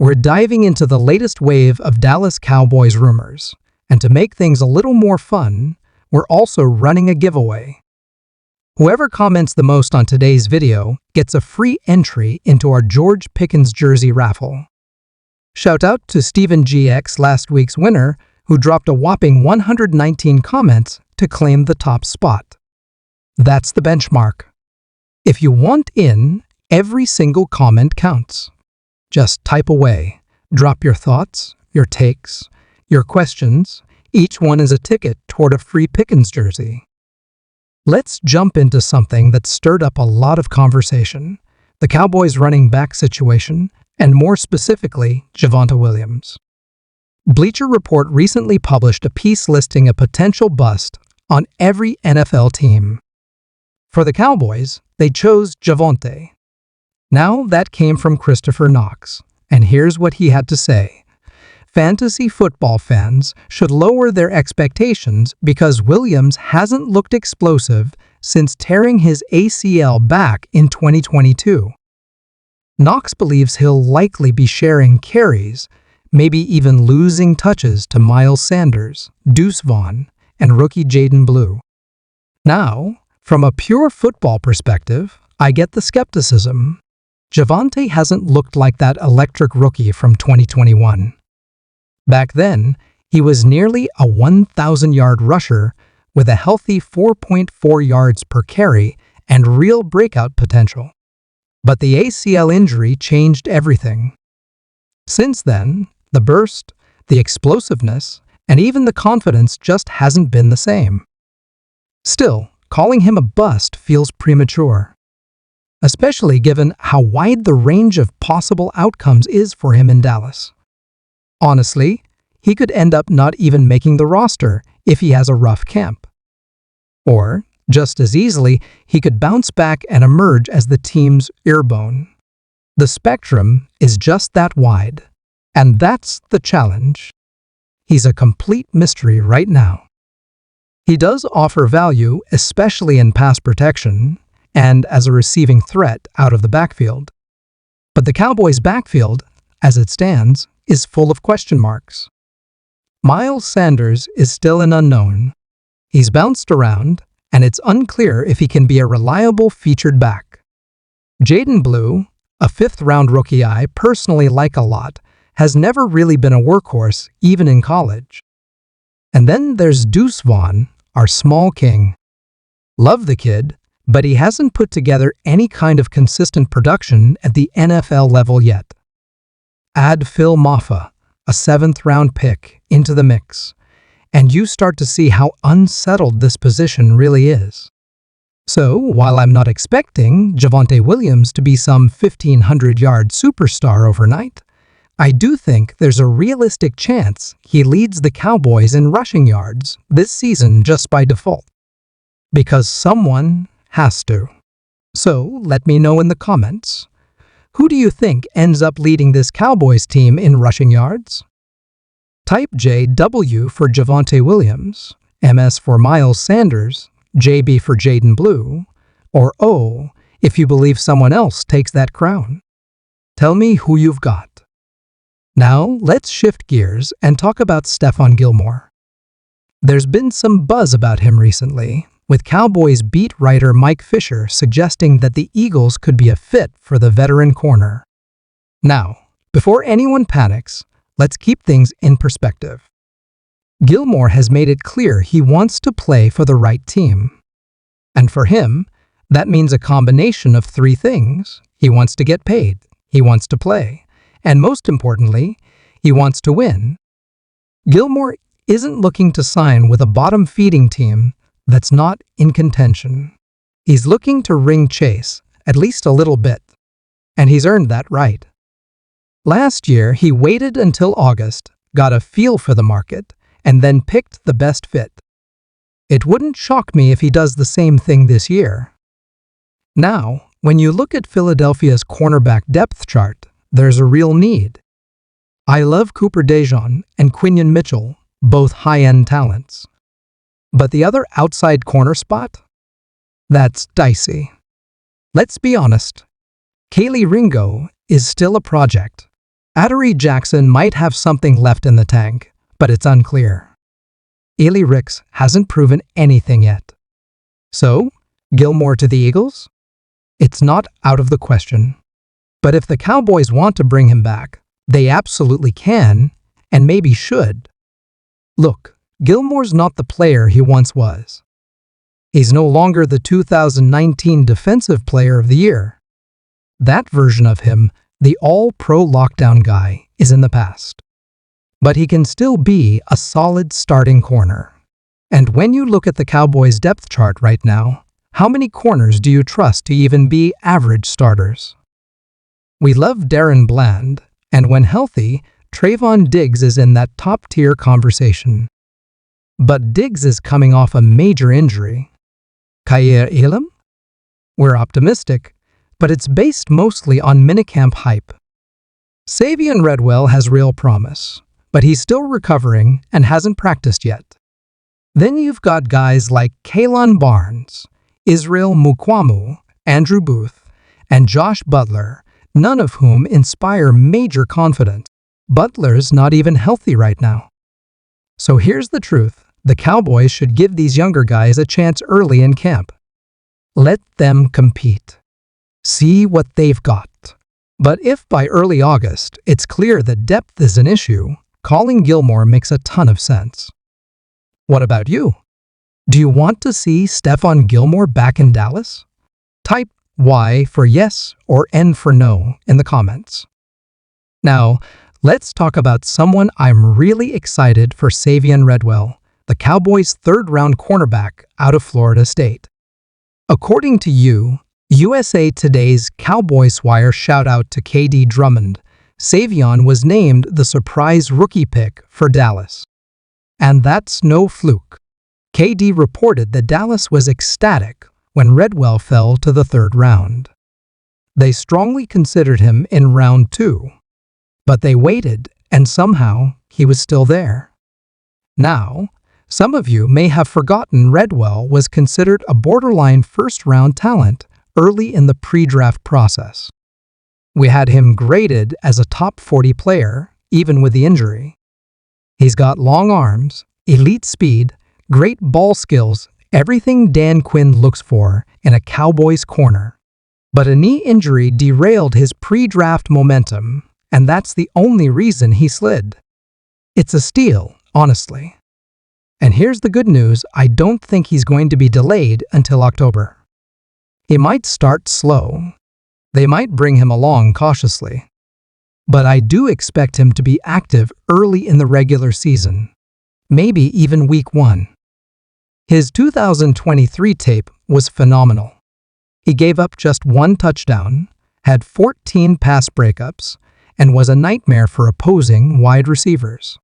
We're diving into the latest wave of Dallas Cowboys rumors, and to make things a little more fun, we're also running a giveaway. Whoever comments the most on today's video gets a free entry into our George Pickens jersey raffle. Shout out to Steven GX, last week's winner, who dropped a whopping 119 comments to claim the top spot. That's the benchmark. If you want in, every single comment counts. Just type away. Drop your thoughts, your takes, your questions. Each one is a ticket toward a free Pickens jersey. Let's jump into something that stirred up a lot of conversation: the Cowboys' running back situation, and more specifically, Javonte Williams. Bleacher Report recently published a piece listing a potential bust on every NFL team. For the Cowboys, they chose Javonte. Now that came from Christopher Knox, and here's what he had to say. Fantasy football fans should lower their expectations because Williams hasn't looked explosive since tearing his ACL back in 2022. Knox believes he'll likely be sharing carries, maybe even losing touches to Miles Sanders, Deuce Vaughn, and rookie Jaden Blue. Now, from a pure football perspective, I get the skepticism. Javonte hasn't looked like that electric rookie from 2021. Back then, he was nearly a 1,000-yard rusher with a healthy 4.4 yards per carry and real breakout potential. But the ACL injury changed everything. Since then, the burst, the explosiveness, and even the confidence just hasn't been the same. Still, calling him a bust feels premature, especially given how wide the range of possible outcomes is for him in Dallas. Honestly, he could end up not even making the roster if he has a rough camp. Or, just as easily, he could bounce back and emerge as the team's earbone. The spectrum is just that wide, and that's the challenge. He's a complete mystery right now. He does offer value, especially in pass protection, and as a receiving threat out of the backfield. But the Cowboys' backfield, as it stands, is full of question marks. Miles Sanders is still an unknown. He's bounced around, and it's unclear if he can be a reliable featured back. Jaden Blue, a fifth-round rookie I personally like a lot, has never really been a workhorse, even in college. And then there's Deuce Vaughn, our small king. Love the kid, but he hasn't put together any kind of consistent production at the NFL level yet. Add Phil Maffa, a seventh-round pick, into the mix, and you start to see how unsettled this position really is. So, while I'm not expecting Javonte Williams to be some 1,500-yard superstar overnight, I do think there's a realistic chance he leads the Cowboys in rushing yards this season just by default. Because someone has to. So, let me know in the comments. Who do you think ends up leading this Cowboys team in rushing yards? Type JW for Javonte Williams, MS for Miles Sanders, JB for Jaden Blue, or O if you believe someone else takes that crown. Tell me who you've got. Now, let's shift gears and talk about Stephon Gilmore. There's been some buzz about him recently, with Cowboys beat writer Mike Fisher suggesting that the Eagles could be a fit for the veteran corner. Now, before anyone panics, let's keep things in perspective. Gilmore has made it clear he wants to play for the right team. And for him, that means a combination of three things. He wants to get paid, he wants to play, and most importantly, he wants to win. Gilmore isn't looking to sign with a bottom-feeding team that's not in contention. He's looking to ring chase, at least a little bit, and he's earned that right. Last year, he waited until August, got a feel for the market, and then picked the best fit. It wouldn't shock me if he does the same thing this year. Now, when you look at Philadelphia's cornerback depth chart, there's a real need. I love Cooper DeJean and Quinion Mitchell, both high-end talents. But the other outside corner spot? That's dicey. Let's be honest. Kelee Ringo is still a project. Adoree Jackson might have something left in the tank, but it's unclear. Eli Ricks hasn't proven anything yet. So, Gilmore to the Eagles? It's not out of the question. But if the Cowboys want to bring him back, they absolutely can, and maybe should. Look, Gilmore's not the player he once was. He's no longer the 2019 Defensive Player of the Year. That version of him, the all-pro lockdown guy, is in the past. But he can still be a solid starting corner. And when you look at the Cowboys' depth chart right now, how many corners do you trust to even be average starters? We love Darren Bland, and when healthy, Trayvon Diggs is in that top-tier conversation. But Diggs is coming off a major injury. Kaiir Elam? We're optimistic, but it's based mostly on minicamp hype. Shavon Revel has real promise, but he's still recovering and hasn't practiced yet. Then you've got guys like Kalon Barnes, Israel Mukwamu, Andrew Booth, and Josh Butler, none of whom inspire major confidence. Butler's not even healthy right now. So here's the truth. The Cowboys should give these younger guys a chance early in camp. Let them compete. See what they've got. But if by early August it's clear that depth is an issue, calling Gilmore makes a ton of sense. What about you? Do you want to see Stephon Gilmore back in Dallas? Type Y for yes or N for no in the comments. Now, let's talk about someone I'm really excited for. Javonte Williams, the Cowboys' third-round cornerback out of Florida State. According to USA Today's Cowboys Wire shout-out to KD Drummond, Javonte was named the surprise rookie pick for Dallas. And that's no fluke. KD reported that Dallas was ecstatic when Redwell fell to the third round. They strongly considered him in round 2. But they waited, and somehow he was still there. Now, some of you may have forgotten Redwell was considered a borderline first-round talent early in the pre-draft process. We had him graded as a top 40 player, even with the injury. He's got long arms, elite speed, great ball skills, everything Dan Quinn looks for in a Cowboys corner. But a knee injury derailed his pre-draft momentum, and that's the only reason he slid. It's a steal, honestly. And here's the good news, I don't think he's going to be delayed until October. He might start slow. They might bring him along cautiously. But I do expect him to be active early in the regular season, maybe even week 1. His 2023 tape was phenomenal. He gave up just 1 touchdown, had 14 pass breakups, and was a nightmare for opposing wide receivers.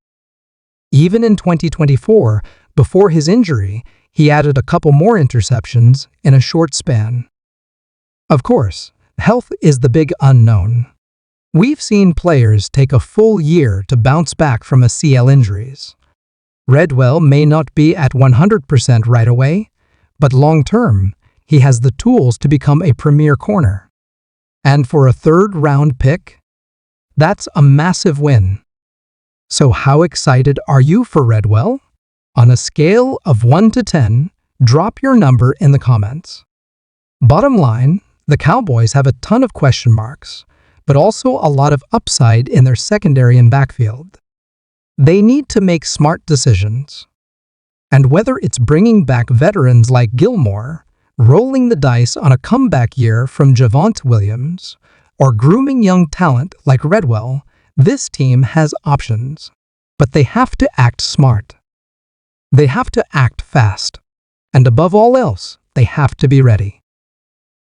Even in 2024, before his injury, he added a couple more interceptions in a short span. Of course, health is the big unknown. We've seen players take a full year to bounce back from ACL injuries. Redwell may not be at 100% right away, but long-term, he has the tools to become a premier corner. And for a third-round pick, that's a massive win. So how excited are you for Redwell? On a scale of 1 to 10, drop your number in the comments. Bottom line, the Cowboys have a ton of question marks, but also a lot of upside in their secondary and backfield. They need to make smart decisions. And whether it's bringing back veterans like Gilmore, rolling the dice on a comeback year from Javonte Williams, or grooming young talent like Redwell, this team has options. But they have to act smart. They have to act fast. And above all else, they have to be ready.